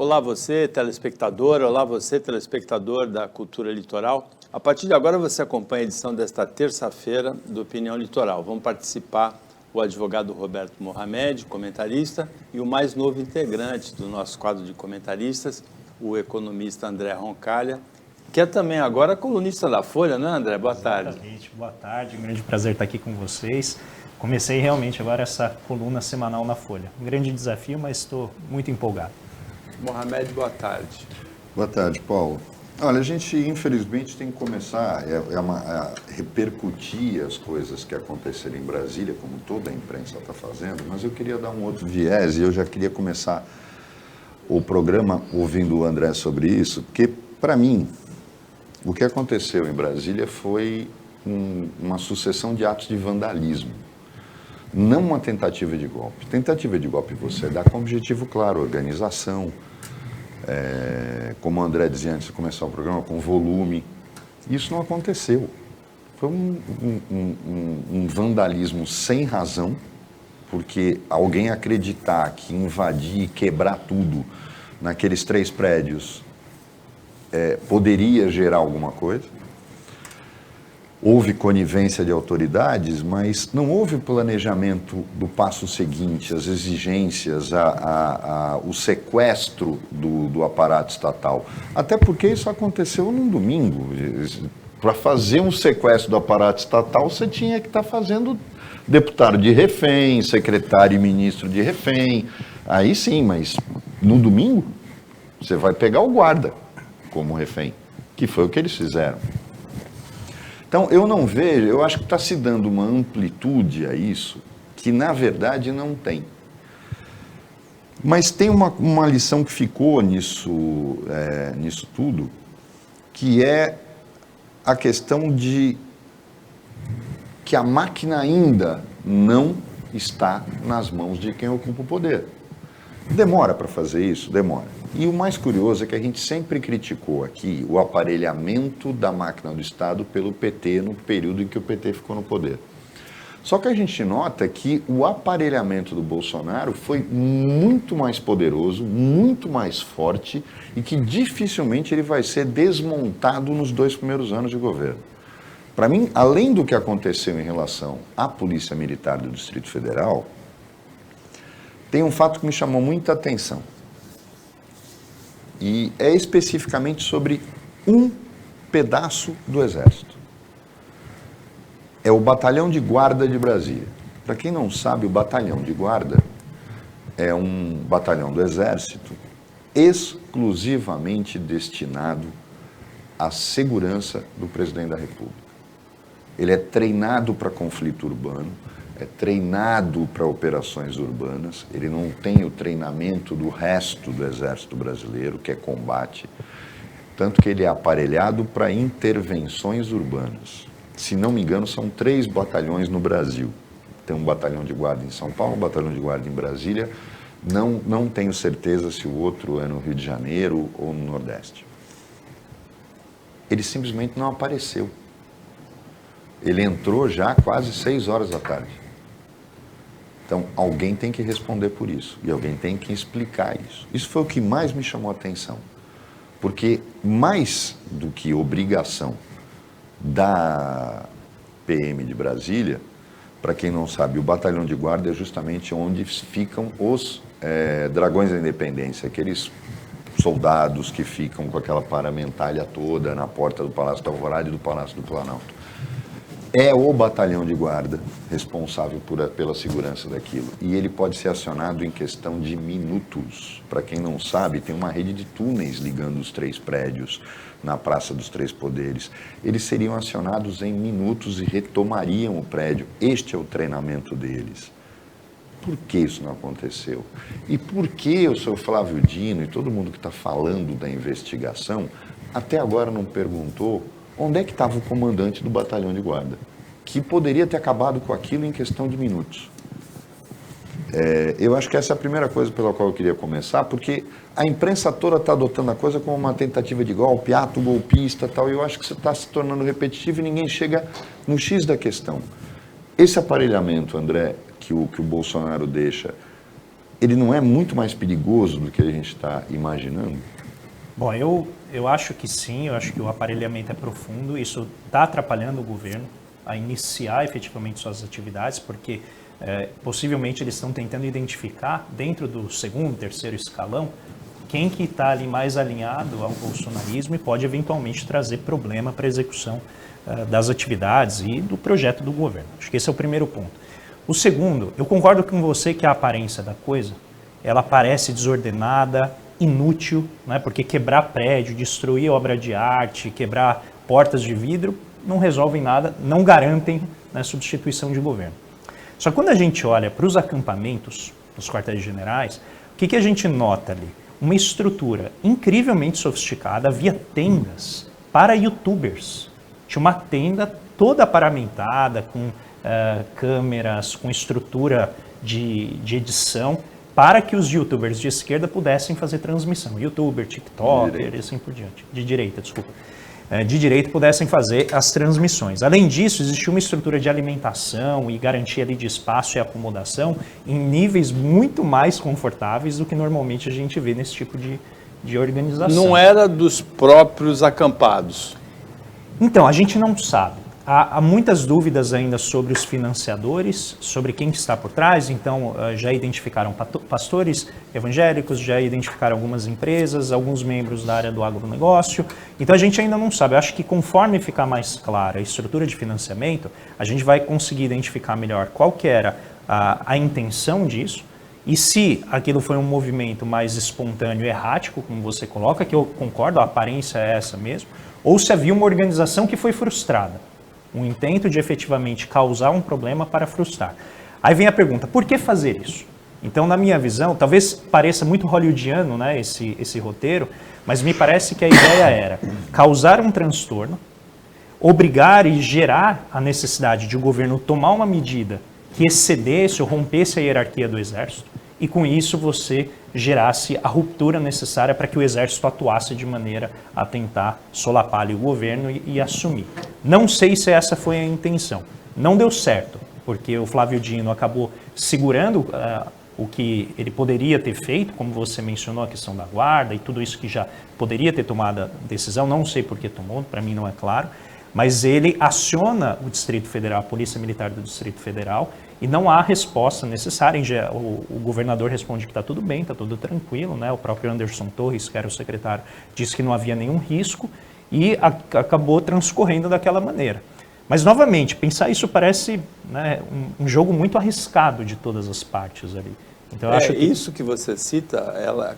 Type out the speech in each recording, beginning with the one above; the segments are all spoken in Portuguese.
Olá você, telespectador, olá você, telespectador da Cultura Litoral. A partir de agora você acompanha a edição desta terça-feira do Opinião Litoral. Vão participar o advogado Roberto Mohamed, comentarista, e o mais novo integrante do nosso quadro de comentaristas, o economista André Roncalha, que é também agora colunista da Folha, não é, André? Boa tarde. Exatamente, boa tarde, um grande prazer estar aqui com vocês. Comecei realmente agora essa coluna semanal na Folha. Um grande desafio, mas estou muito empolgado. Mohamed, boa tarde. Boa tarde, Paulo. Olha, a gente infelizmente tem que começar a repercutir as coisas que aconteceram em Brasília, como toda a imprensa está fazendo, mas eu queria dar um outro viés e eu já queria começar o programa ouvindo o André sobre isso, porque, para mim, o que aconteceu em Brasília foi uma sucessão de atos de vandalismo, não uma tentativa de golpe. Tentativa de golpe você dá com objetivo claro, organização, como o André dizia antes de começar o programa, com volume. Isso não aconteceu. Foi um vandalismo sem razão, porque alguém acreditar que invadir e quebrar tudo naqueles 3 prédios poderia gerar alguma coisa. Houve conivência de autoridades, mas não houve planejamento do passo seguinte, as exigências, o sequestro do aparato estatal. Até porque isso aconteceu num domingo. Para fazer um sequestro do aparato estatal, você tinha que estar fazendo deputado de refém, secretário e ministro de refém. Aí sim, mas no domingo, você vai pegar o guarda como refém, que foi o que eles fizeram. Então, eu não vejo, eu acho que está se dando uma amplitude a isso, que na verdade não tem. Mas tem uma lição que ficou nisso tudo, que é a questão de que a máquina ainda não está nas mãos de quem ocupa o poder. Demora para fazer isso? Demora. E o mais curioso é que a gente sempre criticou aqui o aparelhamento da máquina do Estado pelo PT no período em que o PT ficou no poder. Só que a gente nota que o aparelhamento do Bolsonaro foi muito mais poderoso, muito mais forte e que dificilmente ele vai ser desmontado nos 2 primeiros anos de governo. Para mim, além do que aconteceu em relação à Polícia Militar do Distrito Federal, tem um fato que me chamou muita atenção. E é especificamente sobre um pedaço do Exército. É o Batalhão de Guarda de Brasília. Para quem não sabe, o Batalhão de Guarda é um batalhão do Exército exclusivamente destinado à segurança do presidente da República. Ele é treinado para conflito urbano, é treinado para operações urbanas, ele não tem o treinamento do resto do Exército Brasileiro, que é combate, tanto que ele é aparelhado para intervenções urbanas. Se não me engano, são 3 batalhões no Brasil. Tem um batalhão de guarda em São Paulo, um batalhão de guarda em Brasília, não tenho certeza se o outro é no Rio de Janeiro ou no Nordeste. Ele simplesmente não apareceu. Ele entrou já quase 6 horas da tarde. Então, alguém tem que responder por isso, e alguém tem que explicar isso. Isso foi o que mais me chamou a atenção, porque mais do que obrigação da PM de Brasília, para quem não sabe, o Batalhão de Guarda é justamente onde ficam os Dragões da Independência, aqueles soldados que ficam com aquela paramentalha toda na porta do Palácio da Alvorada e do Palácio do Planalto. É o batalhão de guarda responsável pela segurança daquilo. E ele pode ser acionado em questão de minutos. Para quem não sabe, tem uma rede de túneis ligando os 3 prédios na Praça dos 3 Poderes. Eles seriam acionados em minutos e retomariam o prédio. Este é o treinamento deles. Por que isso não aconteceu? E por que o senhor Flávio Dino e todo mundo que está falando da investigação até agora não perguntou onde é que estava o comandante do batalhão de guarda, que poderia ter acabado com aquilo em questão de minutos? Eu acho que essa é a primeira coisa pela qual eu queria começar, porque a imprensa toda está adotando a coisa como uma tentativa de golpe, ato golpista e tal, e eu acho que você está se tornando repetitivo e ninguém chega no X da questão. Esse aparelhamento, André, que o Bolsonaro deixa, ele não é muito mais perigoso do que a gente está imaginando? Bom, eu acho que sim, eu acho que o aparelhamento é profundo, isso está atrapalhando o governo a iniciar efetivamente suas atividades, porque possivelmente eles estão tentando identificar dentro do segundo, terceiro escalão quem que está ali mais alinhado ao bolsonarismo e pode eventualmente trazer problema para a execução das atividades e do projeto do governo. Acho que esse é o primeiro ponto. O segundo, eu concordo com você que a aparência da coisa, ela parece desordenada, inútil, né? Porque quebrar prédio, destruir obra de arte, quebrar portas de vidro, não resolvem nada, não garantem, né, substituição de governo. Só que quando a gente olha para os acampamentos, os quartéis generais, o que a gente nota ali? Uma estrutura incrivelmente sofisticada, havia tendas para youtubers. Tinha uma tenda toda paramentada, com câmeras, com estrutura de edição, para que os youtubers de esquerda pudessem fazer transmissão. Youtuber, TikToker e assim por diante. De direita, desculpa. De direita pudessem fazer as transmissões. Além disso, existia uma estrutura de alimentação e garantia ali de espaço e acomodação em níveis muito mais confortáveis do que normalmente a gente vê nesse tipo de organização. Não era dos próprios acampados? Então, a gente não sabe. Há muitas dúvidas ainda sobre os financiadores, sobre quem está por trás. Então, já identificaram pastores evangélicos, já identificaram algumas empresas, alguns membros da área do agronegócio. Então, a gente ainda não sabe. Eu acho que conforme ficar mais clara a estrutura de financiamento, a gente vai conseguir identificar melhor qual que era a intenção disso e se aquilo foi um movimento mais espontâneo e errático, como você coloca, que eu concordo, a aparência é essa mesmo, ou se havia uma organização que foi frustrada. Um intento de efetivamente causar um problema para frustrar. Aí vem a pergunta, por que fazer isso? Então, na minha visão, talvez pareça muito hollywoodiano, né, esse roteiro, mas me parece que a ideia era causar um transtorno, obrigar e gerar a necessidade de o governo tomar uma medida que excedesse ou rompesse a hierarquia do exército, e com isso você gerasse a ruptura necessária para que o exército atuasse de maneira a tentar solapar ali o governo e assumir. Não sei se essa foi a intenção. Não deu certo, porque o Flávio Dino acabou segurando o que ele poderia ter feito, como você mencionou, a questão da guarda e tudo isso que já poderia ter tomado a decisão, não sei por que tomou, para mim não é claro, mas ele aciona o Distrito Federal, a Polícia Militar do Distrito Federal, e não há resposta necessária. O governador responde que está tudo bem, está tudo tranquilo, né? O próprio Anderson Torres, que era o secretário, disse que não havia nenhum risco e acabou transcorrendo daquela maneira. Mas, novamente, pensar isso parece, né, um jogo muito arriscado de todas as partes ali. Então, eu acho que isso que você cita, ela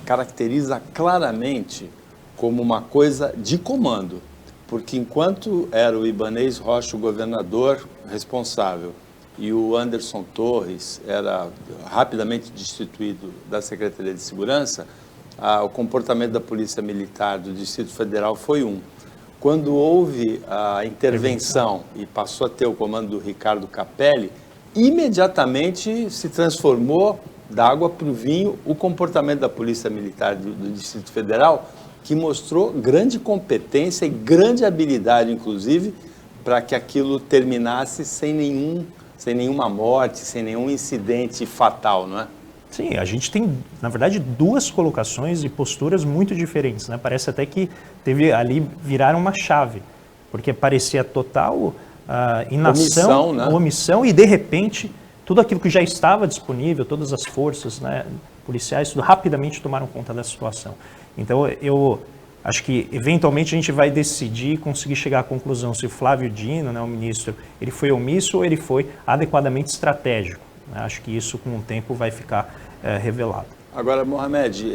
caracteriza claramente como uma coisa de comando, porque enquanto era o Ibanez Rocha o governador responsável e o Anderson Torres era rapidamente destituído da Secretaria de Segurança, o comportamento da Polícia Militar do Distrito Federal foi um. Quando houve a intervenção e passou a ter o comando do Ricardo Capelli, imediatamente se transformou da água para o vinho o comportamento da Polícia Militar do Distrito Federal, que mostrou grande competência e grande habilidade, inclusive, para que aquilo terminasse sem nenhuma morte, sem nenhum incidente fatal, não é? Sim, a gente tem, na verdade, duas colocações e posturas muito diferentes, né? Parece até que teve ali virar uma chave, porque parecia total inação, omissão, e de repente tudo aquilo que já estava disponível, todas as forças, né, policiais, tudo rapidamente tomaram conta da situação. Então eu acho que eventualmente a gente vai decidir, conseguir chegar à conclusão se o Flávio Dino, né, o ministro, ele foi omisso ou ele foi adequadamente estratégico. Acho que isso, com o tempo, vai ficar revelado. Agora, Mohamed,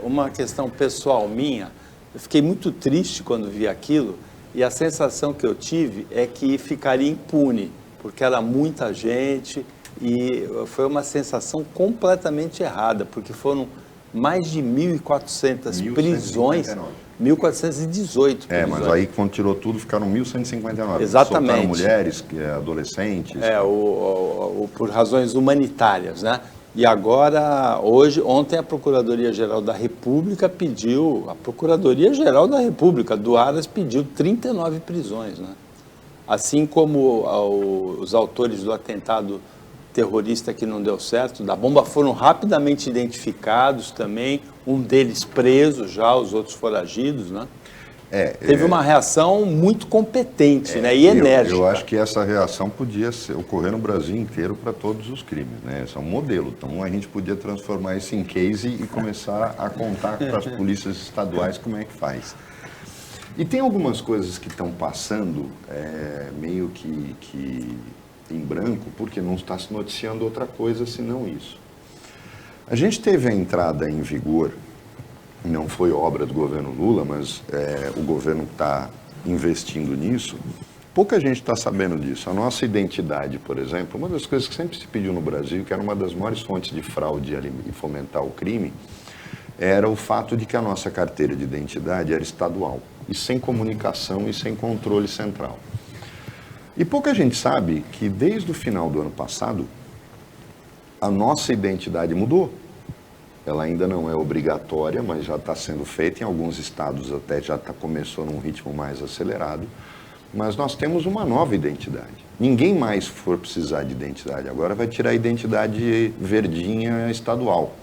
uma questão pessoal minha, eu fiquei muito triste quando vi aquilo e a sensação que eu tive é que ficaria impune, porque era muita gente e foi uma sensação completamente errada, porque foram mais de 1.400 prisões, 1.418 prisões. Mas aí quando tirou tudo ficaram 1.159. Exatamente. Soltaram mulheres, adolescentes. Por razões humanitárias, né? E agora, ontem a Procuradoria-Geral da República a Procuradoria-Geral da República do Aras pediu 39 prisões, né? Assim como os autores do atentado terrorista que não deu certo, da bomba, foram rapidamente identificados também, um deles preso já, os outros foragidos, né? Teve uma reação muito competente, né, e enérgica. Eu acho que essa reação podia ocorrer no Brasil inteiro para todos os crimes, né? Esse é um modelo. Então a gente podia transformar isso em case e começar a contar para as polícias estaduais como é que faz. E tem algumas coisas que estão passando meio que em branco, porque não está se noticiando outra coisa senão isso. A gente teve a entrada em vigor, não foi obra do governo Lula, mas o governo está investindo nisso. Pouca gente está sabendo disso. A nossa identidade, por exemplo, uma das coisas que sempre se pediu no Brasil, que era uma das maiores fontes de fraude e fomentar o crime, era o fato de que a nossa carteira de identidade era estadual, e sem comunicação e sem controle central. E pouca gente sabe que desde o final do ano passado, a nossa identidade mudou. Ela ainda não é obrigatória, mas já está sendo feita. Em alguns estados até já começou num ritmo mais acelerado. Mas nós temos uma nova identidade. Ninguém mais for precisar de identidade. Agora vai tirar a identidade verdinha estadual.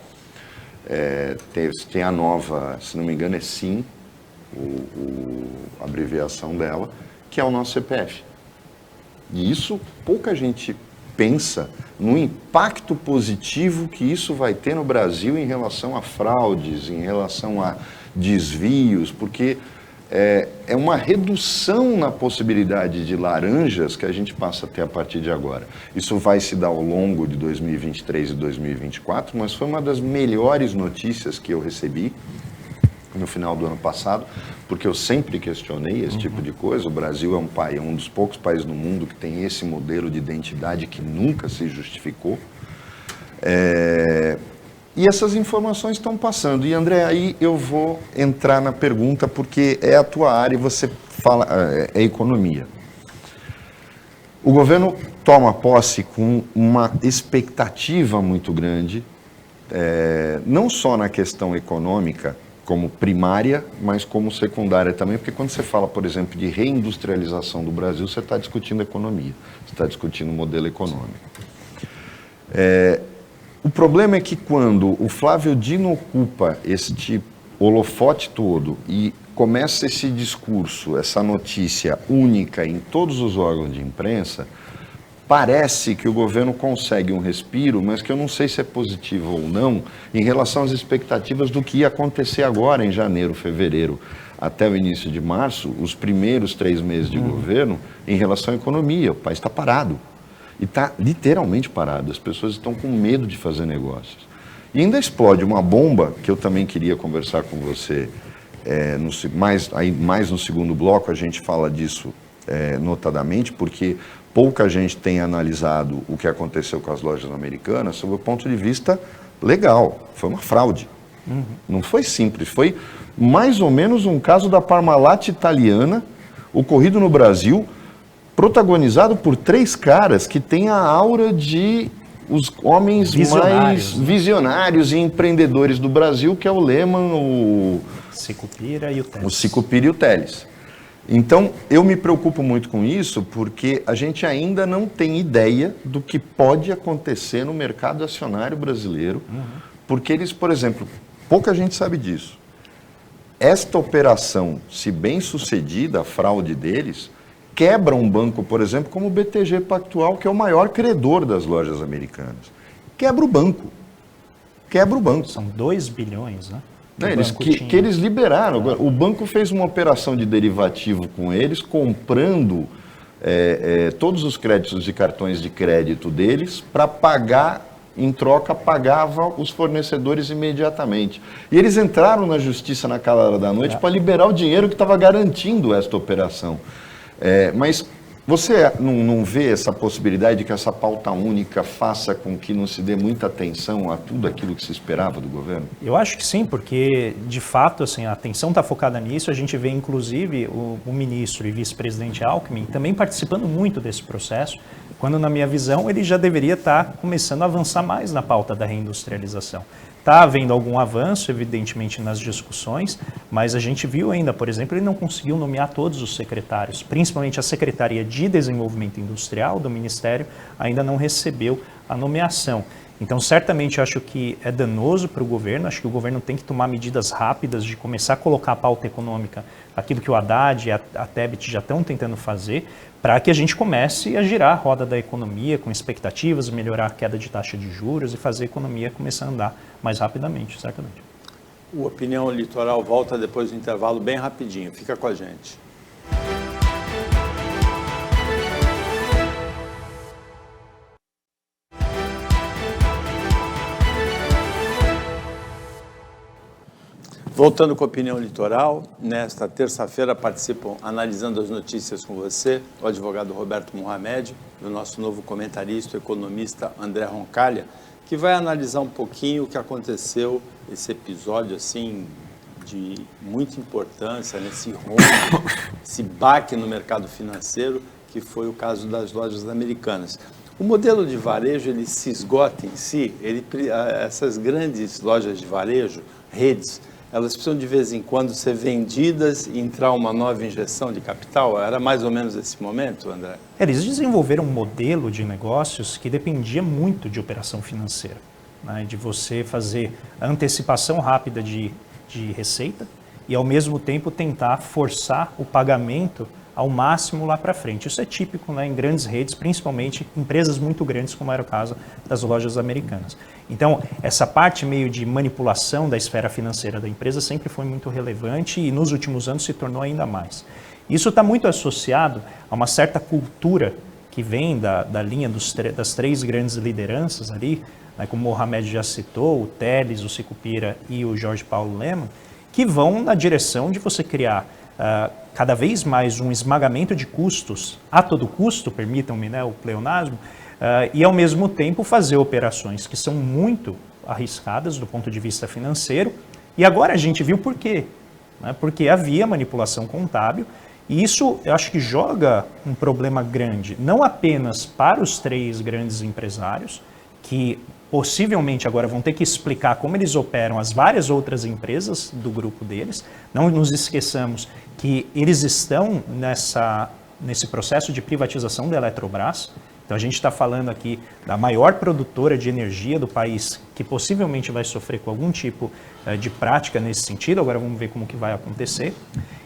Tem a nova, se não me engano, é SIM, a abreviação dela, que é o nosso CPF. E isso pouca gente pensa no impacto positivo que isso vai ter no Brasil em relação a fraudes, em relação a desvios, porque é uma redução na possibilidade de laranjas que a gente passa a ter a partir de agora. Isso vai se dar ao longo de 2023 e 2024, mas foi uma das melhores notícias que eu recebi no final do ano passado, porque eu sempre questionei esse tipo de coisa. O Brasil é um dos poucos países no mundo que tem esse modelo de identidade que nunca se justificou. E essas informações estão passando. E, André, aí eu vou entrar na pergunta, porque é a tua área e você fala, é economia. O governo toma posse com uma expectativa muito grande, não só na questão econômica, como primária, mas como secundária também, porque quando você fala, por exemplo, de reindustrialização do Brasil, você está discutindo economia, você está discutindo modelo econômico. O problema é que quando o Flávio Dino ocupa este holofote todo e começa esse discurso, essa notícia única em todos os órgãos de imprensa, parece que o governo consegue um respiro, mas que eu não sei se é positivo ou não, em relação às expectativas do que ia acontecer agora em janeiro, fevereiro, até o início de março, os primeiros 3 meses de governo, em relação à economia. O país está parado. E está literalmente parado. As pessoas estão com medo de fazer negócios. E ainda explode uma bomba, que eu também queria conversar com você, mais no segundo bloco a gente fala disso notadamente, porque pouca gente tem analisado o que aconteceu com as lojas americanas sob o ponto de vista legal. Foi uma fraude. Não foi simples, foi mais ou menos um caso da Parmalat italiana, ocorrido no Brasil, protagonizado por 3 caras que têm a aura de os homens mais visionários e empreendedores do Brasil, que é o Lehman, o Sicupira e o Telles. O Sicupira e o Telles. Então, eu me preocupo muito com isso, porque a gente ainda não tem ideia do que pode acontecer no mercado acionário brasileiro, porque eles, por exemplo, pouca gente sabe disso. Esta operação, se bem sucedida, a fraude deles, quebra um banco, por exemplo, como o BTG Pactual, que é o maior credor das lojas americanas. Quebra o banco. Quebra o banco. São 2 bilhões, né? Que eles liberaram. O banco fez uma operação de derivativo com eles, comprando todos os créditos de cartões de crédito deles para pagar, em troca, pagava os fornecedores imediatamente. E eles entraram na justiça naquela hora da noite para liberar o dinheiro que estava garantindo esta operação. Mas você não vê essa possibilidade de que essa pauta única faça com que não se dê muita atenção a tudo aquilo que se esperava do governo? Eu acho que sim, porque, de fato, assim, a atenção está focada nisso. A gente vê, inclusive, o ministro e vice-presidente Alckmin também participando muito desse processo, quando, na minha visão, ele já deveria estar começando a avançar mais na pauta da reindustrialização. Está havendo algum avanço, evidentemente, nas discussões, mas a gente viu ainda, por exemplo, ele não conseguiu nomear todos os secretários, principalmente a Secretaria de Desenvolvimento Industrial do Ministério ainda não recebeu a nomeação. Então, certamente, eu acho que é danoso para o governo, acho que o governo tem que tomar medidas rápidas de começar a colocar a pauta econômica, aquilo que o Haddad e a Tebet já estão tentando fazer, para que a gente comece a girar a roda da economia com expectativas, melhorar a queda de taxa de juros e fazer a economia começar a andar mais rapidamente, certamente. O Opinião Litoral volta depois do intervalo bem rapidinho. Fica com a gente. Voltando com a Opinião Litoral, nesta terça-feira participam, analisando as notícias com você, o advogado Roberto Mohamed e o nosso novo comentarista, o economista André Roncalha, que vai analisar um pouquinho o que aconteceu, esse episódio assim de muita importância, nesse rombo, esse baque no mercado financeiro, que foi o caso das lojas americanas. O modelo de varejo, ele se esgota em si, essas grandes lojas de varejo, redes, elas precisam de vez em quando ser vendidas e entrar uma nova injeção de capital? Era mais ou menos esse momento, André? Eles desenvolveram um modelo de negócios que dependia muito de operação financeira, né? De você fazer a antecipação rápida de receita e, ao mesmo tempo, tentar forçar o pagamento ao máximo lá para frente. Isso é típico, né, em grandes redes, principalmente empresas muito grandes, como era o caso das lojas americanas. Então, essa parte meio de manipulação da esfera financeira da empresa sempre foi muito relevante e nos últimos anos se tornou ainda mais. Isso está muito associado a uma certa cultura que vem da linha das três grandes lideranças ali, né, como o Mohamed já citou, o Teles, o Sicupira e o Jorge Paulo Lemann, que vão na direção de você criar cada vez mais um esmagamento de custos a todo custo, permitam-me, né, o pleonasmo, e ao mesmo tempo fazer operações que são muito arriscadas do ponto de vista financeiro. E agora a gente viu por quê, né? Porque havia manipulação contábil e isso eu acho que joga um problema grande, não apenas para os três grandes empresários, que possivelmente agora vão ter que explicar como eles operam as várias outras empresas do grupo deles. Não nos esqueçamos que eles estão nesse processo de privatização da Eletrobras. Então a gente está falando aqui da maior produtora de energia do país, que possivelmente vai sofrer com algum tipo de prática nesse sentido. Agora vamos ver como que vai acontecer.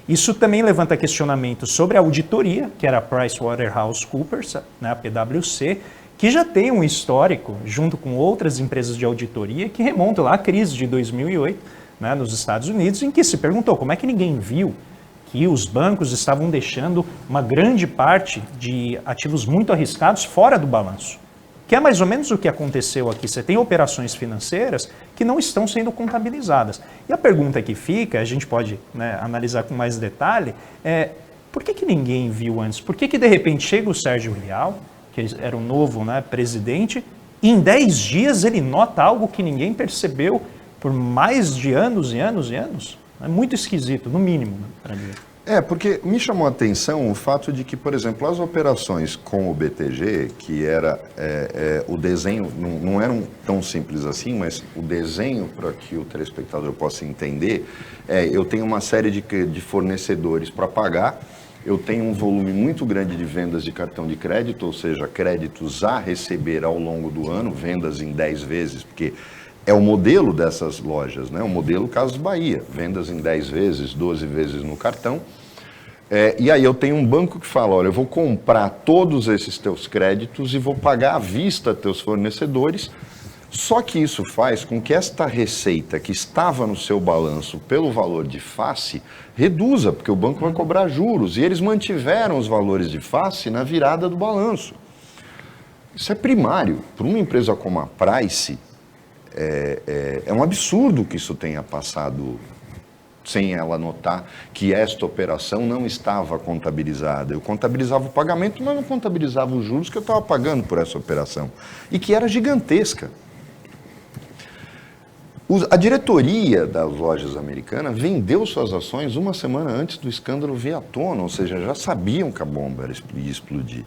Isso também levanta questionamentos sobre a auditoria, que era a PricewaterhouseCoopers, né, a PwC, que já tem um histórico, junto com outras empresas de auditoria, que remonta lá à crise de 2008, né, nos Estados Unidos, em que se perguntou como é que ninguém viu que os bancos estavam deixando uma grande parte de ativos muito arriscados fora do balanço. Que é mais ou menos o que aconteceu aqui. Você tem operações financeiras que não estão sendo contabilizadas. E a pergunta que fica, a gente pode, né, analisar com mais detalhe, é por que ninguém viu antes? Por que de repente chega o Sérgio Rial, que era o novo, né, presidente, e em 10 dias ele nota algo que ninguém percebeu por mais de anos e anos e anos? É muito esquisito, no mínimo, né, para mim. Porque me chamou a atenção o fato de que, por exemplo, as operações com o BTG, que era o desenho, não eram tão simples assim, mas o desenho, para que o telespectador possa entender, eu tenho uma série de fornecedores para pagar, eu tenho um volume muito grande de vendas de cartão de crédito, ou seja, créditos a receber ao longo do ano, vendas em 10 vezes, porque é o modelo dessas lojas, né? O modelo Casas Bahia, vendas em 10 vezes, 12 vezes no cartão. E aí eu tenho um banco que fala, olha, eu vou comprar todos esses teus créditos e vou pagar à vista teus fornecedores, só que isso faz com que esta receita que estava no seu balanço pelo valor de face reduza, porque o banco vai cobrar juros, e eles mantiveram os valores de face na virada do balanço. Isso é primário. Para uma empresa como a Price, é um absurdo que isso tenha passado sem ela notar que esta operação não estava contabilizada. Eu contabilizava o pagamento, mas não contabilizava os juros que eu estava pagando por essa operação, e que era gigantesca. A diretoria das lojas americanas vendeu suas ações uma semana antes do escândalo vir à tona, ou seja, já sabiam que a bomba ia explodir.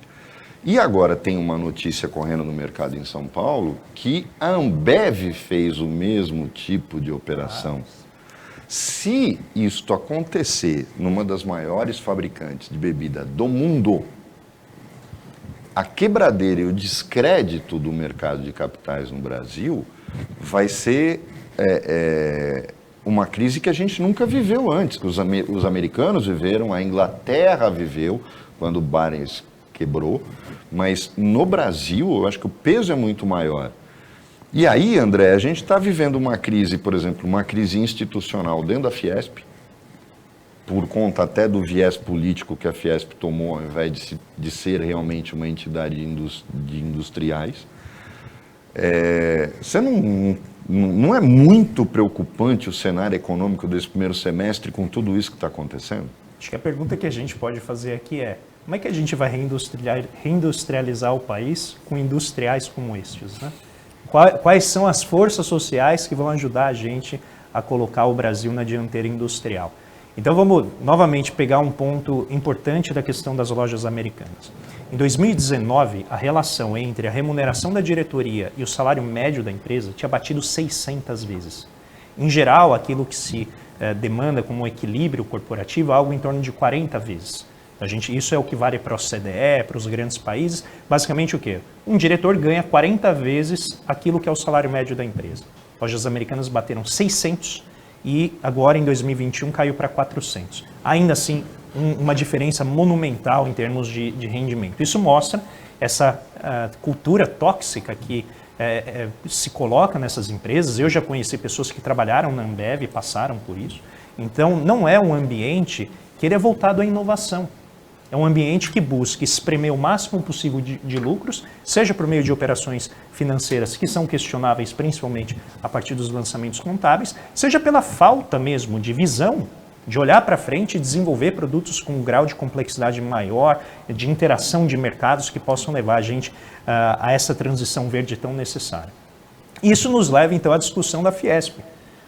E agora tem uma notícia correndo no mercado em São Paulo que a Ambev fez o mesmo tipo de operação. Se isto acontecer numa das maiores fabricantes de bebida do mundo, a quebradeira e o descrédito do mercado de capitais no Brasil vai ser uma crise que a gente nunca viveu antes. Os americanos viveram, a Inglaterra viveu quando o Barings quebrou, mas no Brasil eu acho que o peso é muito maior. E aí, André, a gente está vivendo uma crise, por exemplo, uma crise institucional dentro da Fiesp, por conta até do viés político que a Fiesp tomou, ao invés de ser realmente uma entidade de industriais. Você não é muito preocupante o cenário econômico desse primeiro semestre com tudo isso que está acontecendo? Acho que a pergunta que a gente pode fazer aqui é: como é que a gente vai reindustrializar o país com industriais como estes, né? Quais são as forças sociais que vão ajudar a gente a colocar o Brasil na dianteira industrial? Então vamos novamente pegar um ponto importante da questão das lojas americanas. Em 2019, a relação entre a remuneração da diretoria e o salário médio da empresa tinha batido 600 vezes. Em geral, aquilo que se demanda como um equilíbrio corporativo é algo em torno de 40 vezes. Isso é o que vale para o CDE, para os grandes países. Basicamente o quê? Um diretor ganha 40 vezes aquilo que é o salário médio da empresa. Lojas americanas bateram 600 e agora em 2021 caiu para 400. Ainda assim, uma diferença monumental em termos de rendimento. Isso mostra essa cultura tóxica que se coloca nessas empresas. Eu já conheci pessoas que trabalharam na Ambev e passaram por isso. Então, não é um ambiente que ele é voltado à inovação. É um ambiente que busca espremer o máximo possível de lucros, seja por meio de operações financeiras que são questionáveis, principalmente a partir dos lançamentos contábeis, seja pela falta mesmo de visão, de olhar para frente e desenvolver produtos com um grau de complexidade maior, de interação de mercados que possam levar a gente a essa transição verde tão necessária. Isso nos leva, então, à discussão da Fiesp,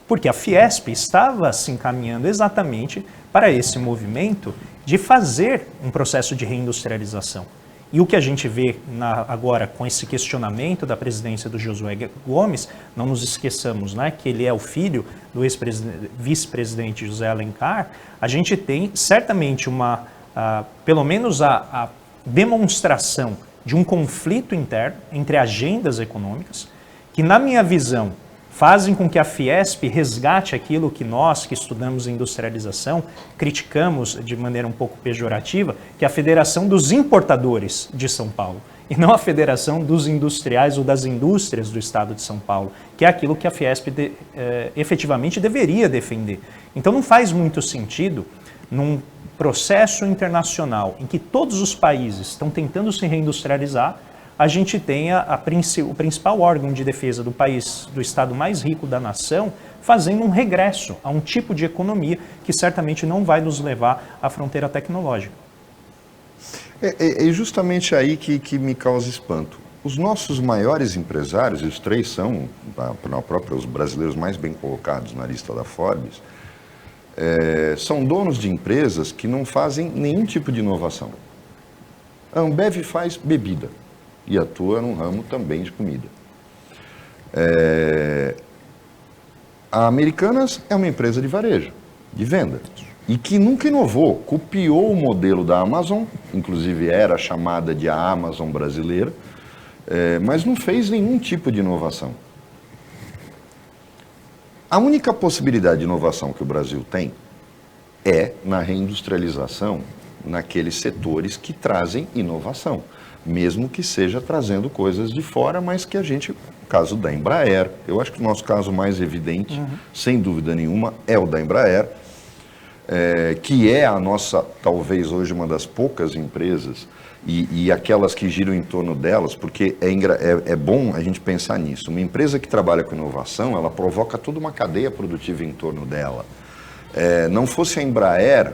porque a Fiesp estava se encaminhando exatamente para esse movimento de fazer um processo de reindustrialização. E o que a gente vê agora com esse questionamento da presidência do Josué Gomes, não nos esqueçamos, né, que ele é o filho do vice-presidente José Alencar, a gente tem certamente pelo menos a demonstração de um conflito interno entre agendas econômicas, que na minha visão fazem com que a Fiesp resgate aquilo que nós, que estudamos industrialização, criticamos de maneira um pouco pejorativa, que é a Federação dos Importadores de São Paulo, e não a Federação dos Industriais ou das Indústrias do Estado de São Paulo, que é aquilo que a Fiesp efetivamente deveria defender. Então não faz muito sentido, num processo internacional em que todos os países estão tentando se reindustrializar, a gente tenha o principal órgão de defesa do país, do estado mais rico da nação, fazendo um regresso a um tipo de economia que certamente não vai nos levar à fronteira tecnológica. É justamente aí que me causa espanto. Os nossos maiores empresários, e os três são, os brasileiros mais bem colocados na lista da Forbes, são donos de empresas que não fazem nenhum tipo de inovação. A Ambev faz bebida e atua num ramo também de comida. A Americanas é uma empresa de varejo, de venda, e que nunca inovou, copiou o modelo da Amazon, inclusive era chamada de a Amazon brasileira, mas não fez nenhum tipo de inovação. A única possibilidade de inovação que o Brasil tem é na reindustrialização naqueles setores que trazem inovação, mesmo que seja trazendo coisas de fora, mas que a gente, no caso da Embraer, eu acho que o nosso caso mais evidente, sem dúvida nenhuma, é o da Embraer, que é a nossa, talvez hoje, uma das poucas empresas e aquelas que giram em torno delas, porque é bom a gente pensar nisso. Uma empresa que trabalha com inovação, ela provoca toda uma cadeia produtiva em torno dela. Não fosse a Embraer,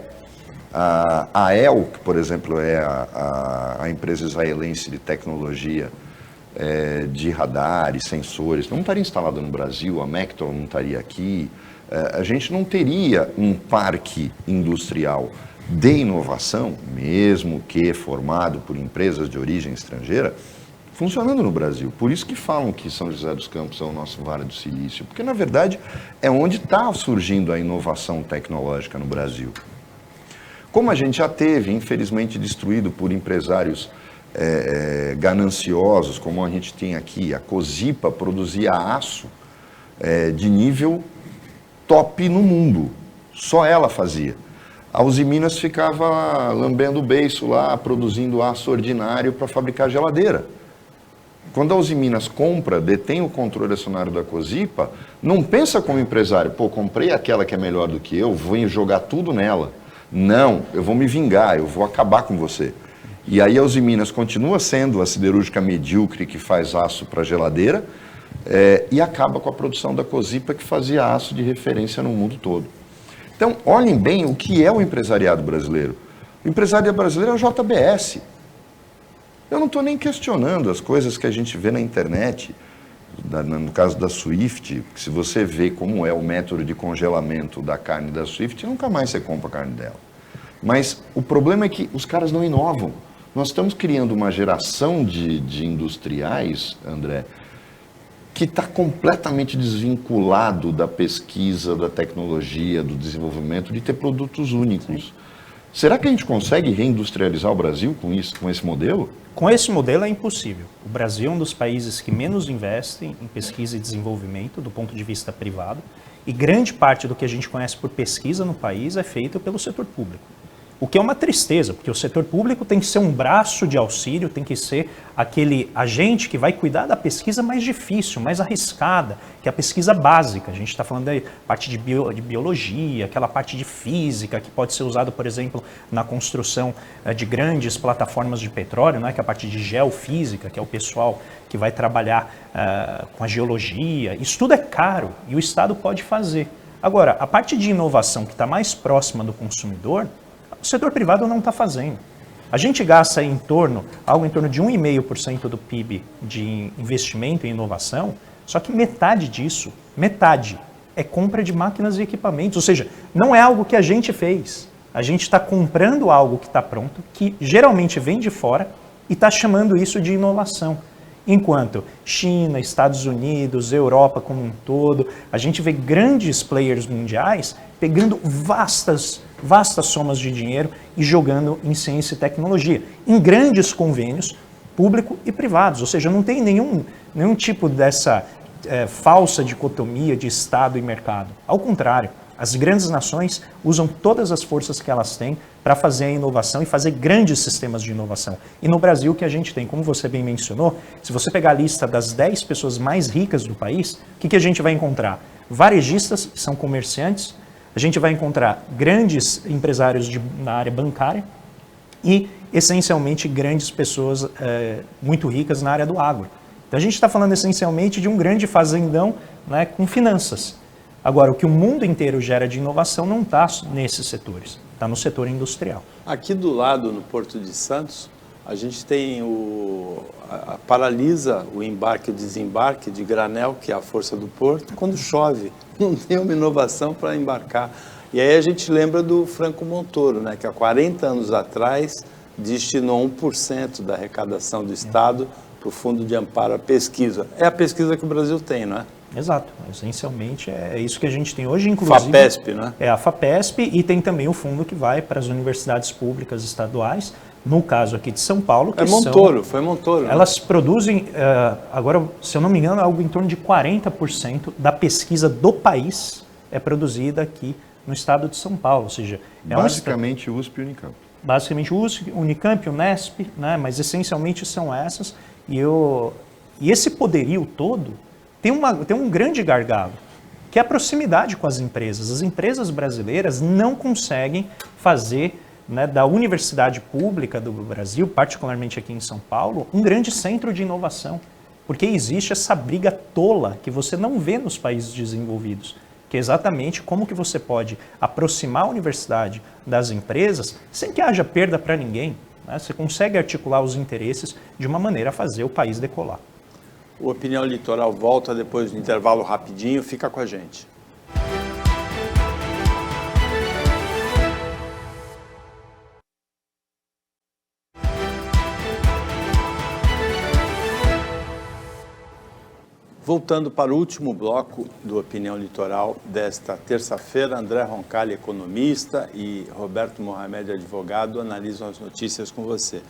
a ELC, por exemplo, é a empresa israelense de tecnologia de radar e sensores, não estaria instalada no Brasil, a Mecton não estaria aqui, a gente não teria um parque industrial de inovação, mesmo que formado por empresas de origem estrangeira, funcionando no Brasil. Por isso que falam que São José dos Campos é o nosso Vale do Silício, porque na verdade é onde está surgindo a inovação tecnológica no Brasil. Como a gente já teve, infelizmente destruído por empresários gananciosos, como a gente tem aqui. A Cosipa produzia aço de nível top no mundo. Só ela fazia. A Usiminas ficava lambendo o beiço lá, produzindo aço ordinário para fabricar geladeira. Quando a Usiminas compra, detém o controle acionário da Cosipa, não pensa como empresário, pô, comprei aquela que é melhor do que eu, vou jogar tudo nela. Não, eu vou me vingar, eu vou acabar com você. E aí a Usiminas continua sendo a siderúrgica medíocre que faz aço para geladeira e acaba com a produção da Cosipa, que fazia aço de referência no mundo todo. Então, olhem bem o que é o empresariado brasileiro. O empresariado brasileiro é o JBS. Eu não estou nem questionando as coisas que a gente vê na internet, no caso da Swift, se você vê como é o método de congelamento da carne da Swift, nunca mais você compra a carne dela. Mas o problema é que os caras não inovam. Nós estamos criando uma geração de industriais, André, que está completamente desvinculado da pesquisa, da tecnologia, do desenvolvimento, de ter produtos únicos. Sim. Será que a gente consegue reindustrializar o Brasil com isso, com esse modelo? Com esse modelo é impossível. O Brasil é um dos países que menos investem em pesquisa e desenvolvimento do ponto de vista privado, e grande parte do que a gente conhece por pesquisa no país é feito pelo setor público. O que é uma tristeza, porque o setor público tem que ser um braço de auxílio, tem que ser aquele agente que vai cuidar da pesquisa mais difícil, mais arriscada, que é a pesquisa básica. A gente está falando da parte de biologia, aquela parte de física, que pode ser usada, por exemplo, na construção de grandes plataformas de petróleo, né, que é a parte de geofísica, que é o pessoal que vai trabalhar com a geologia. Isso tudo é caro e o Estado pode fazer. Agora, a parte de inovação que está mais próxima do consumidor, o setor privado não está fazendo. A gente gasta algo em torno de 1,5% do PIB de investimento em inovação, só que metade disso, é compra de máquinas e equipamentos. Ou seja, não é algo que a gente fez. A gente está comprando algo que está pronto, que geralmente vem de fora, e está chamando isso de inovação. Enquanto China, Estados Unidos, Europa como um todo, a gente vê grandes players mundiais pegando vastas somas de dinheiro e jogando em ciência e tecnologia, em grandes convênios público e privados. Ou seja, não tem nenhum tipo dessa falsa dicotomia de Estado e mercado. Ao contrário, as grandes nações usam todas as forças que elas têm para fazer a inovação e fazer grandes sistemas de inovação. E no Brasil, o que a gente tem, como você bem mencionou, se você pegar a lista das 10 pessoas mais ricas do país, o que a gente vai encontrar? Varejistas, que são comerciantes, a gente vai encontrar grandes empresários na área bancária e, essencialmente, grandes pessoas muito ricas na área do agro. Então, a gente está falando, essencialmente, de um grande fazendão, né, com finanças. Agora, o que o mundo inteiro gera de inovação não está nesses setores, está no setor industrial. Aqui do lado, no Porto de Santos, a gente tem paralisa o embarque e o desembarque de granel, que é a força do porto, quando chove. Não tem uma inovação para embarcar. E aí a gente lembra do Franco Montoro, né, que há 40 anos atrás destinou 1% da arrecadação do Estado para o Fundo de Amparo à Pesquisa. É a pesquisa que o Brasil tem, não é? Exato. Essencialmente é isso que a gente tem hoje, inclusive. FAPESP, né? É a FAPESP, e tem também o fundo que vai para as universidades públicas estaduais, no caso aqui de São Paulo, que foi Montoro. Elas produzem, agora, se eu não me engano, algo em torno de 40% da pesquisa do país é produzida aqui no estado de São Paulo, ou seja... Basicamente USP e Unicamp. Basicamente USP, Unicamp, Unesp, né? Mas essencialmente são essas, e esse poderio todo tem um grande gargalo, que é a proximidade com as empresas. As empresas brasileiras não conseguem fazer, né, da universidade pública do Brasil, particularmente aqui em São Paulo, um grande centro de inovação, porque existe essa briga tola que você não vê nos países desenvolvidos, que é exatamente como que você pode aproximar a universidade das empresas sem que haja perda para ninguém, né? Você consegue articular os interesses de uma maneira a fazer o país decolar. O Opinião Litoral volta depois do intervalo rapidinho, fica com a gente. Voltando para o último bloco do Opinião Litoral desta terça-feira, André Roncalli, economista, e Roberto Mohamed, advogado, analisam as notícias com você.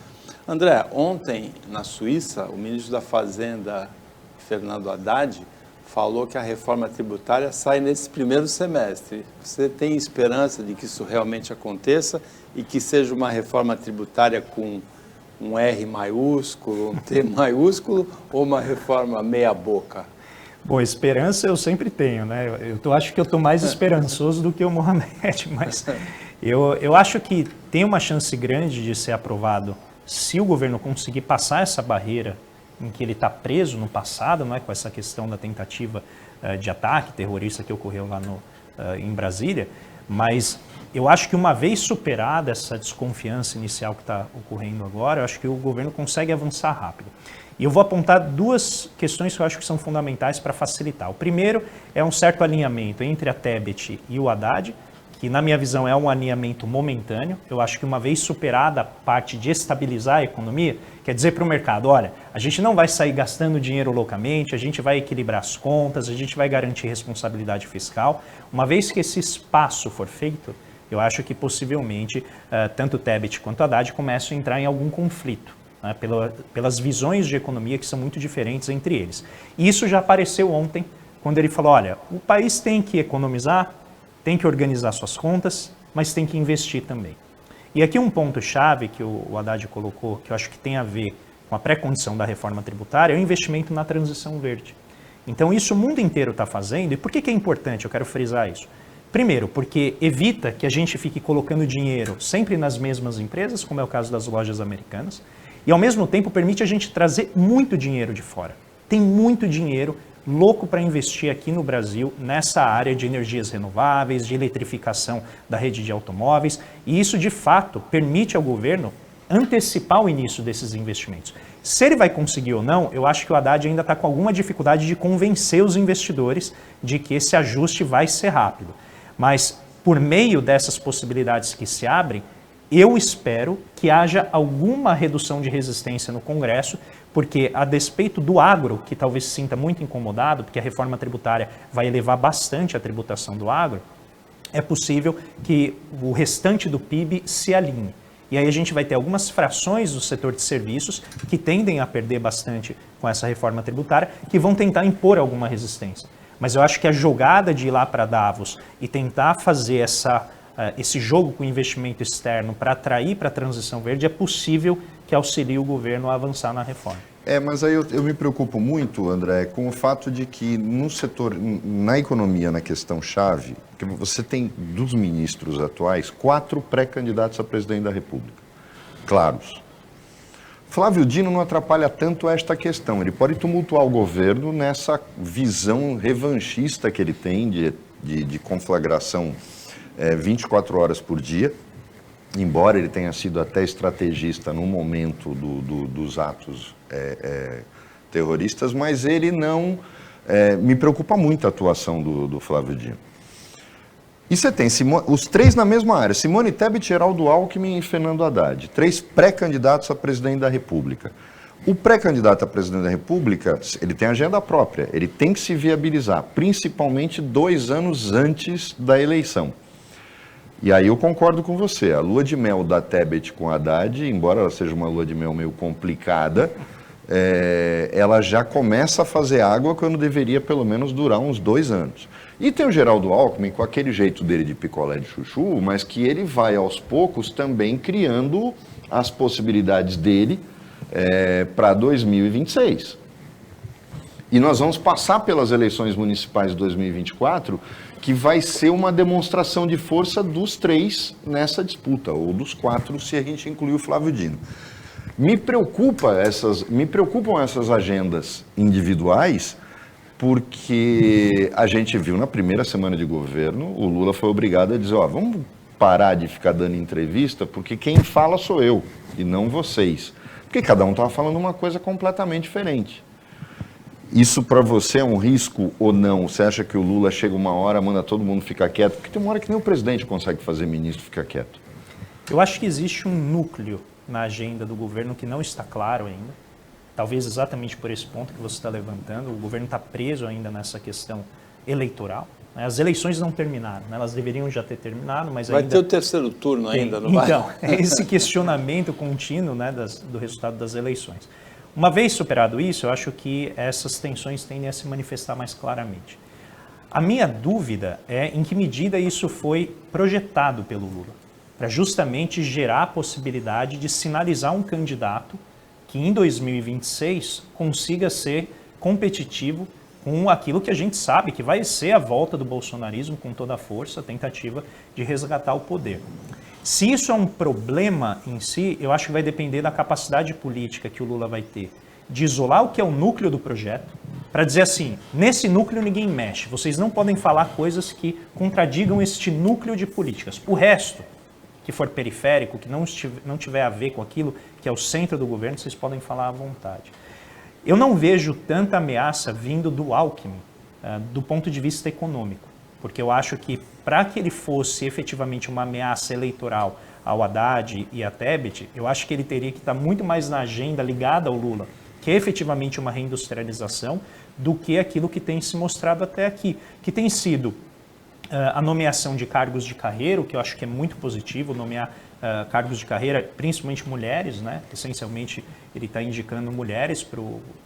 André, ontem na Suíça, o ministro da Fazenda, Fernando Haddad, falou que a reforma tributária sai nesse primeiro semestre. Você tem esperança de que isso realmente aconteça e que seja uma reforma tributária com um R maiúsculo, um T maiúsculo ou uma reforma meia boca? Bom, esperança eu sempre tenho, né? Eu acho que eu estou mais esperançoso do que o Mohamed, mas eu acho que tem uma chance grande de ser aprovado se o governo conseguir passar essa barreira em que ele está preso no passado, não é, com essa questão da tentativa de ataque terrorista que ocorreu lá em Brasília, mas eu acho que uma vez superada essa desconfiança inicial que está ocorrendo agora, eu acho que o governo consegue avançar rápido. E eu vou apontar duas questões que eu acho que são fundamentais para facilitar. O primeiro é um certo alinhamento entre a Tebet e o Haddad, que na minha visão é um alinhamento momentâneo. Eu acho que uma vez superada a parte de estabilizar a economia, quer dizer para o mercado, olha, a gente não vai sair gastando dinheiro loucamente, a gente vai equilibrar as contas, a gente vai garantir responsabilidade fiscal. Uma vez que esse espaço for feito, eu acho que possivelmente tanto o Tebet quanto o Haddad começam a entrar em algum conflito, né, pelas visões de economia que são muito diferentes entre eles. E isso já apareceu ontem, quando ele falou, olha, o país tem que economizar, tem que organizar suas contas, mas tem que investir também. E aqui um ponto-chave que o Haddad colocou, que eu acho que tem a ver com a pré-condição da reforma tributária, é o investimento na transição verde. Então isso o mundo inteiro está fazendo, e por que é importante? Eu quero frisar isso. Primeiro, porque evita que a gente fique colocando dinheiro sempre nas mesmas empresas, como é o caso das lojas americanas, e ao mesmo tempo permite a gente trazer muito dinheiro de fora. Tem muito dinheiro louco para investir aqui no Brasil nessa área de energias renováveis, de eletrificação da rede de automóveis, e isso de fato permite ao governo antecipar o início desses investimentos. Se ele vai conseguir ou não, eu acho que o Haddad ainda está com alguma dificuldade de convencer os investidores de que esse ajuste vai ser rápido. Mas por meio dessas possibilidades que se abrem, eu espero que haja alguma redução de resistência no Congresso, porque a despeito do agro, que talvez se sinta muito incomodado, porque a reforma tributária vai elevar bastante a tributação do agro, é possível que o restante do PIB se alinhe. E aí a gente vai ter algumas frações do setor de serviços que tendem a perder bastante com essa reforma tributária, que vão tentar impor alguma resistência. Mas eu acho que a jogada de ir lá para Davos e tentar fazer esse jogo com investimento externo para atrair para a transição verde é possível que auxilie o governo a avançar na reforma. Mas aí eu me preocupo muito, André, com o fato de que no setor, na economia, na questão chave, que você tem dos ministros atuais 4 pré-candidatos a presidente da República, claros. Flávio Dino não atrapalha tanto esta questão, ele pode tumultuar o governo nessa visão revanchista que ele tem de conflagração 24 horas por dia, embora ele tenha sido até estrategista no momento dos atos terroristas, mas ele não... me preocupa muito a atuação do Flávio Dino. E você tem os 3 na mesma área, Simone Tebet, Geraldo Alckmin e Fernando Haddad, 3 pré-candidatos a presidente da República. O pré-candidato a presidente da República, ele tem agenda própria, ele tem que se viabilizar, principalmente 2 anos antes da eleição. E aí eu concordo com você, a lua de mel da Tebet com Haddad, embora ela seja uma lua de mel meio complicada, ela já começa a fazer água quando deveria pelo menos durar uns 2 anos. E tem o Geraldo Alckmin com aquele jeito dele de picolé de chuchu, mas que ele vai aos poucos também criando as possibilidades dele para 2026. E nós vamos passar pelas eleições municipais de 2024, que vai ser uma demonstração de força dos 3 nessa disputa, ou dos 4, se a gente incluir o Flávio Dino. Me preocupam essas agendas individuais, porque a gente viu na primeira semana de governo, o Lula foi obrigado a dizer, vamos parar de ficar dando entrevista, porque quem fala sou eu, e não vocês. Porque cada um estava falando uma coisa completamente diferente. Isso para você é um risco ou não? Você acha que o Lula chega uma hora, manda todo mundo ficar quieto? Porque tem uma hora que nem o presidente consegue fazer ministro ficar quieto. Eu acho que existe um núcleo na agenda do governo que não está claro ainda. talvez exatamente por esse ponto que você está levantando, o governo está preso ainda nessa questão eleitoral. As eleições não terminaram, né? Elas deveriam já ter terminado, mas vai ainda... ter o terceiro turno ainda, não vai? Então, é esse questionamento contínuo, né, do resultado das eleições. Uma vez superado isso, eu acho que essas tensões tendem a se manifestar mais claramente. A minha dúvida é em que medida isso foi projetado pelo Lula, para justamente gerar a possibilidade de sinalizar um candidato que em 2026 consiga ser competitivo com aquilo que a gente sabe que vai ser a volta do bolsonarismo com toda a força, a tentativa de resgatar o poder. Se isso é um problema em si, eu acho que vai depender da capacidade política que o Lula vai ter de isolar o que é o núcleo do projeto, para dizer assim, nesse núcleo ninguém mexe, vocês não podem falar coisas que contradigam este núcleo de políticas. O resto, que for periférico, que não tiver a ver com aquilo que é o centro do governo, vocês podem falar à vontade. Eu não vejo tanta ameaça vindo do Alckmin, do ponto de vista econômico, porque eu acho que para que ele fosse efetivamente uma ameaça eleitoral ao Haddad e a Tebet, eu acho que ele teria que estar muito mais na agenda ligada ao Lula, que é efetivamente uma reindustrialização, do que aquilo que tem se mostrado até aqui, que tem sido a nomeação de cargos de carreira, o que eu acho que é muito positivo, nomear cargos de carreira, principalmente mulheres, né? Essencialmente ele está indicando mulheres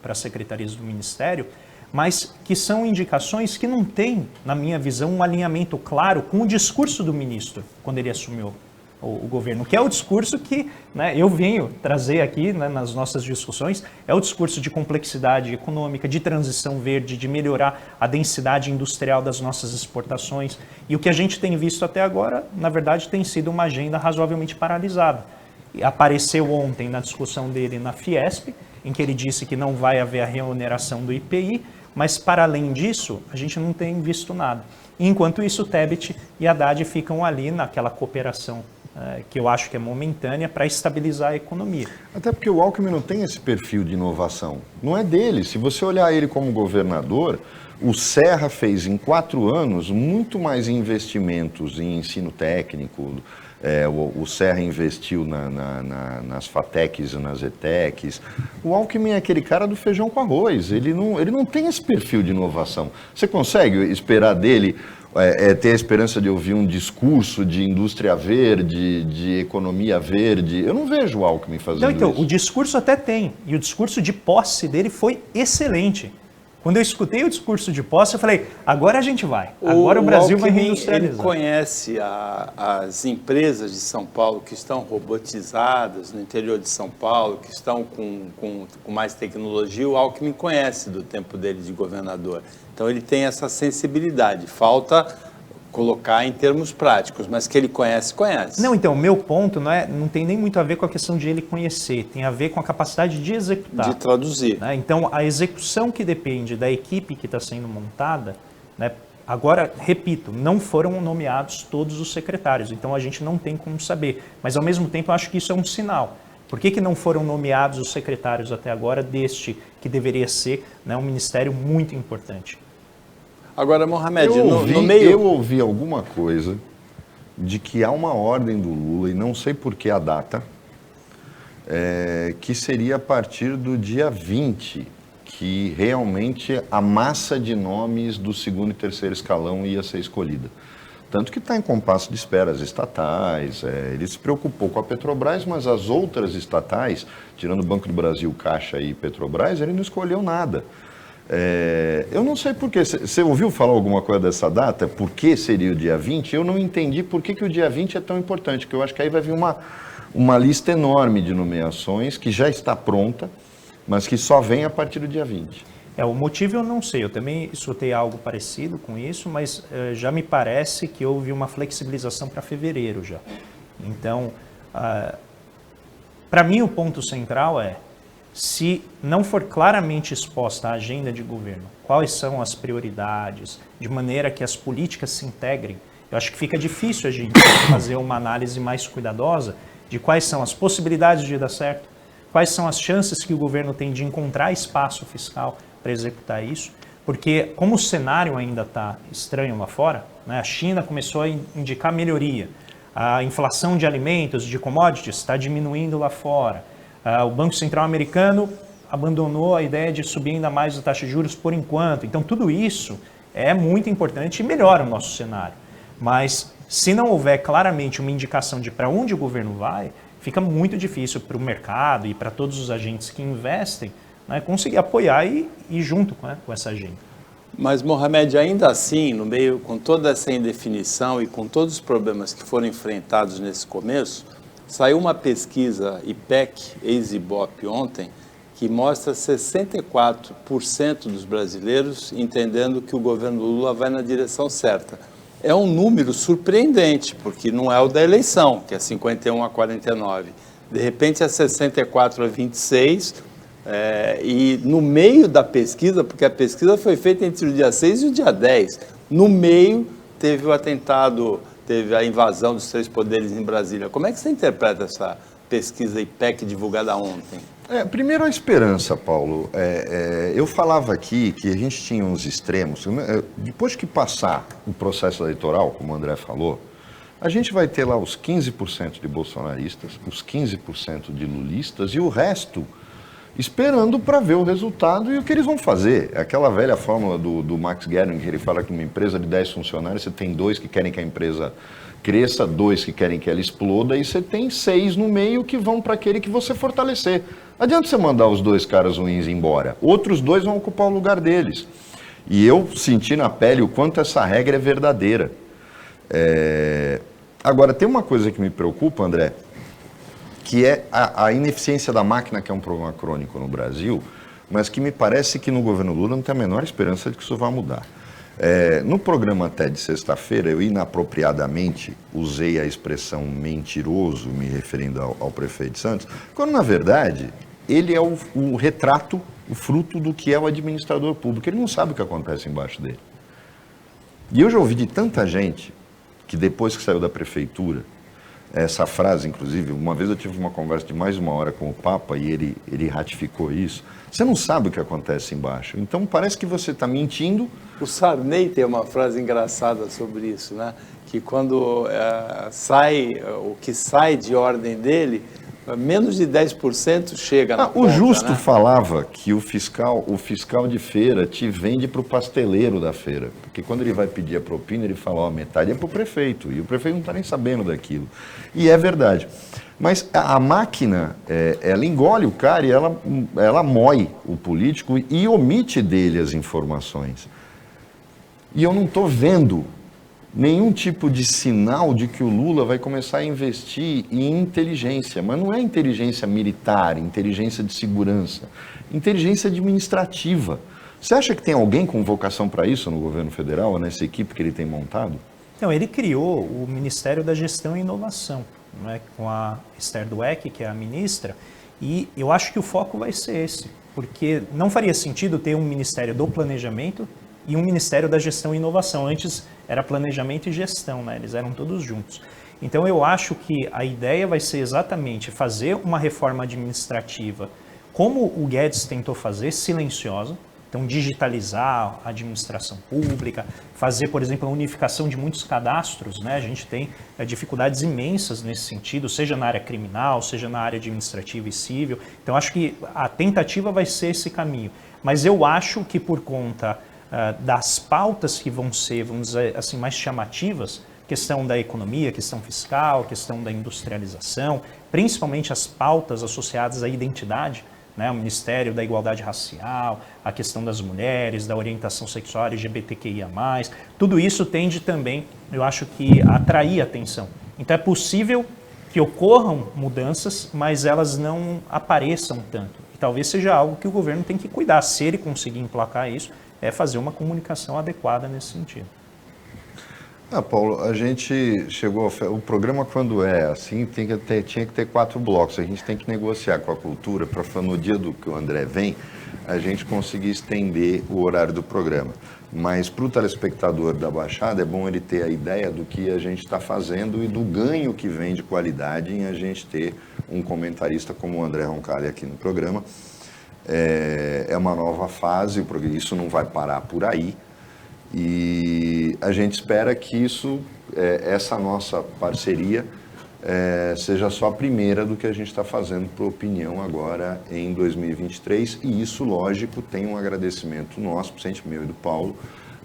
para as secretarias do Ministério, mas que são indicações que não têm, na minha visão, um alinhamento claro com o discurso do ministro quando ele assumiu o governo, que é o discurso que, né, eu venho trazer aqui, né, nas nossas discussões, é o discurso de complexidade econômica, de transição verde, de melhorar a densidade industrial das nossas exportações. E o que a gente tem visto até agora, na verdade, tem sido uma agenda razoavelmente paralisada. E apareceu ontem na discussão dele na Fiesp, em que ele disse que não vai haver a reoneração do IPI, mas para além disso, a gente não tem visto nada. Enquanto isso, Tebet e Haddad ficam ali naquela cooperação que eu acho que é momentânea, para estabilizar a economia. Até porque o Alckmin não tem esse perfil de inovação. Não é dele. Se você olhar ele como governador, o Serra fez em 4 anos muito mais investimentos em ensino técnico. O Serra investiu nas FATECs e nas ETECs. O Alckmin é aquele cara do feijão com arroz. Ele não tem esse perfil de inovação. Você consegue esperar dele ter a esperança de ouvir um discurso de indústria verde, de economia verde? Eu não vejo o Alckmin fazendo então, isso. O discurso até tem, e o discurso de posse dele foi excelente. Quando eu escutei o discurso de posse, eu falei, agora a gente vai, agora o Brasil vai reindustrializar. Ele conhece as empresas de São Paulo que estão robotizadas no interior de São Paulo, que estão com mais tecnologia, o Alckmin conhece do tempo dele de governador. Então ele tem essa sensibilidade, falta colocar em termos práticos, mas que ele conhece. Não, então, o meu ponto não tem nem muito a ver com a questão de ele conhecer, tem a ver com a capacidade de executar. De traduzir. Né? Então, a execução que depende da equipe que está sendo montada, né? Agora, repito, não foram nomeados todos os secretários, então a gente não tem como saber, mas ao mesmo tempo eu acho que isso é um sinal. Por que não foram nomeados os secretários até agora deste que deveria ser, né, um ministério muito importante? Agora, Mohamed, eu ouvi alguma coisa de que há uma ordem do Lula, e não sei por que a data, que seria a partir do dia 20, que realmente a massa de nomes do 2º e 3º escalão ia ser escolhida. Tanto que está em compasso de espera as estatais, ele se preocupou com a Petrobras, mas as outras estatais, tirando o Banco do Brasil, Caixa e Petrobras, ele não escolheu nada. Eu não sei por quê. Você ouviu falar alguma coisa dessa data? Por que seria o dia 20? Eu não entendi por que o dia 20 é tão importante, porque eu acho que aí vai vir uma lista enorme de nomeações que já está pronta, mas que só vem a partir do dia 20. O motivo eu não sei, eu também escutei algo parecido com isso, mas já me parece que houve uma flexibilização para fevereiro já. Então, para mim o ponto central é, se não for claramente exposta a agenda de governo, quais são as prioridades, de maneira que as políticas se integrem, eu acho que fica difícil a gente fazer uma análise mais cuidadosa de quais são as possibilidades de dar certo, quais são as chances que o governo tem de encontrar espaço fiscal para executar isso, porque como o cenário ainda está estranho lá fora, né, a China começou a indicar melhoria, a inflação de alimentos, de commodities, está diminuindo lá fora, o Banco Central americano abandonou a ideia de subir ainda mais a taxa de juros por enquanto. Então, tudo isso é muito importante e melhora o nosso cenário. Mas, se não houver claramente uma indicação de para onde o governo vai, fica muito difícil para o mercado e para todos os agentes que investem, né, conseguir apoiar e ir junto com essa agenda. Mas, Mohamed, ainda assim, no meio, com toda essa indefinição e com todos os problemas que foram enfrentados nesse começo, saiu uma pesquisa IPEC, ex-IBOP ontem, que mostra 64% dos brasileiros entendendo que o governo Lula vai na direção certa. É um número surpreendente, porque não é o da eleição, que é 51 a 49. De repente é 64 a 26, e no meio da pesquisa, porque a pesquisa foi feita entre o dia 6 e o dia 10, no meio teve o atentado, teve a invasão dos 3 poderes em Brasília. Como é que você interpreta essa pesquisa IPEC divulgada ontem? Primeiro a esperança, Paulo. Eu falava aqui que a gente tinha uns extremos. Depois que passar o processo eleitoral, como o André falou, a gente vai ter lá os 15% de bolsonaristas, os 15% de lulistas e o resto esperando para ver o resultado e o que eles vão fazer. Aquela velha fórmula do Max Gehring, que ele fala que uma empresa de 10 funcionários, você tem 2 que querem que a empresa cresça, 2 que querem que ela exploda, e você tem 6 no meio que vão para aquele que você fortalecer. Não adianta você mandar os 2 caras ruins embora. Outros 2 vão ocupar o lugar deles. E eu senti na pele o quanto essa regra é verdadeira. Agora, tem uma coisa que me preocupa, André, que é a ineficiência da máquina, que é um problema crônico no Brasil, mas que me parece que no governo Lula não tem a menor esperança de que isso vá mudar. No programa até de sexta-feira, eu inapropriadamente usei a expressão mentiroso, me referindo ao prefeito de Santos, quando na verdade ele é o retrato, o fruto do que é o administrador público. Ele não sabe o que acontece embaixo dele. E eu já ouvi de tanta gente que depois que saiu da prefeitura, essa frase, inclusive, uma vez eu tive uma conversa de mais de 1 hora com o Papa e ele ratificou isso. Você não sabe o que acontece embaixo. Então parece que você está mentindo. O Sarney tem uma frase engraçada sobre isso, né? Que quando o que sai de ordem dele, menos de 10% chega na conta, o Justo, né? falava que o fiscal de feira te vende para o pasteleiro da feira. Porque quando ele vai pedir a propina, ele fala, metade é para o prefeito. E o prefeito não está nem sabendo daquilo. E é verdade. Mas a máquina, ela engole o cara e ela mói o político e omite dele as informações. E eu não estou vendo nenhum tipo de sinal de que o Lula vai começar a investir em inteligência. Mas não é inteligência militar, inteligência de segurança, inteligência administrativa. Você acha que tem alguém com vocação para isso no governo federal, ou nessa equipe que ele tem montado? Então, ele criou o Ministério da Gestão e Inovação, né, com a Esther Dweck, que é a ministra, e eu acho que o foco vai ser esse, porque não faria sentido ter um Ministério do Planejamento e um Ministério da Gestão e Inovação. Antes era Planejamento e Gestão, né? Eles eram todos juntos. Então eu acho que a ideia vai ser exatamente fazer uma reforma administrativa, como o Guedes tentou fazer, silenciosa. Então digitalizar a administração pública, fazer, por exemplo, a unificação de muitos cadastros, né? A gente tem dificuldades imensas nesse sentido, seja na área criminal, seja na área administrativa e civil. Então acho que a tentativa vai ser esse caminho. Mas eu acho que por conta das pautas que vão ser, vamos dizer assim, mais chamativas, questão da economia, questão fiscal, questão da industrialização, principalmente as pautas associadas à identidade, né, o Ministério da Igualdade Racial, a questão das mulheres, da orientação sexual LGBTQIA+, tudo isso tende também, eu acho que, a atrair atenção. Então é possível que ocorram mudanças, mas elas não apareçam tanto. E talvez seja algo que o governo tem que cuidar, se ele conseguir emplacar isso, é fazer uma comunicação adequada nesse sentido. Paulo, a gente chegou, o programa quando é assim, tinha que ter 4 blocos, a gente tem que negociar com a cultura para no dia do que o André vem, a gente conseguir estender o horário do programa. Mas para o telespectador da Baixada é bom ele ter a ideia do que a gente está fazendo e do ganho que vem de qualidade em a gente ter um comentarista como o André Roncalli aqui no programa. É uma nova fase, isso não vai parar por aí. E a gente espera que essa nossa parceria seja só a primeira do que a gente está fazendo para Opinião agora em 2023, e isso, lógico, tem um agradecimento nosso, sempre meu e do Paulo,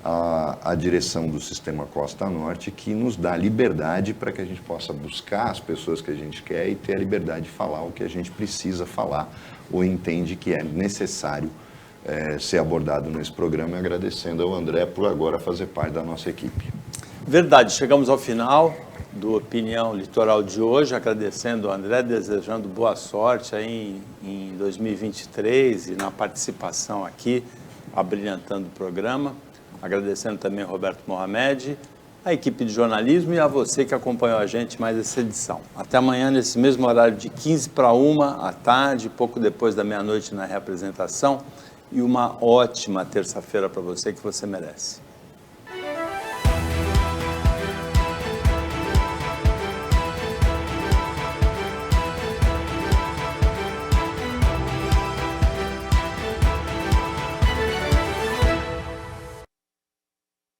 a direção do Sistema Costa Norte, que nos dá liberdade para que a gente possa buscar as pessoas que a gente quer e ter a liberdade de falar o que a gente precisa falar ou entende que é necessário ser abordado nesse programa, e agradecendo ao André por agora fazer parte da nossa equipe. Verdade, chegamos ao final do Opinião Litoral de hoje, agradecendo ao André, desejando boa sorte aí em 2023 e na participação aqui, abrilhantando o programa. Agradecendo também ao Roberto Mohamed, a equipe de jornalismo e a você que acompanhou a gente mais essa edição. Até amanhã, nesse mesmo horário de 15 para 13h, pouco depois da meia-noite na reapresentação, e uma ótima terça-feira para você que você merece.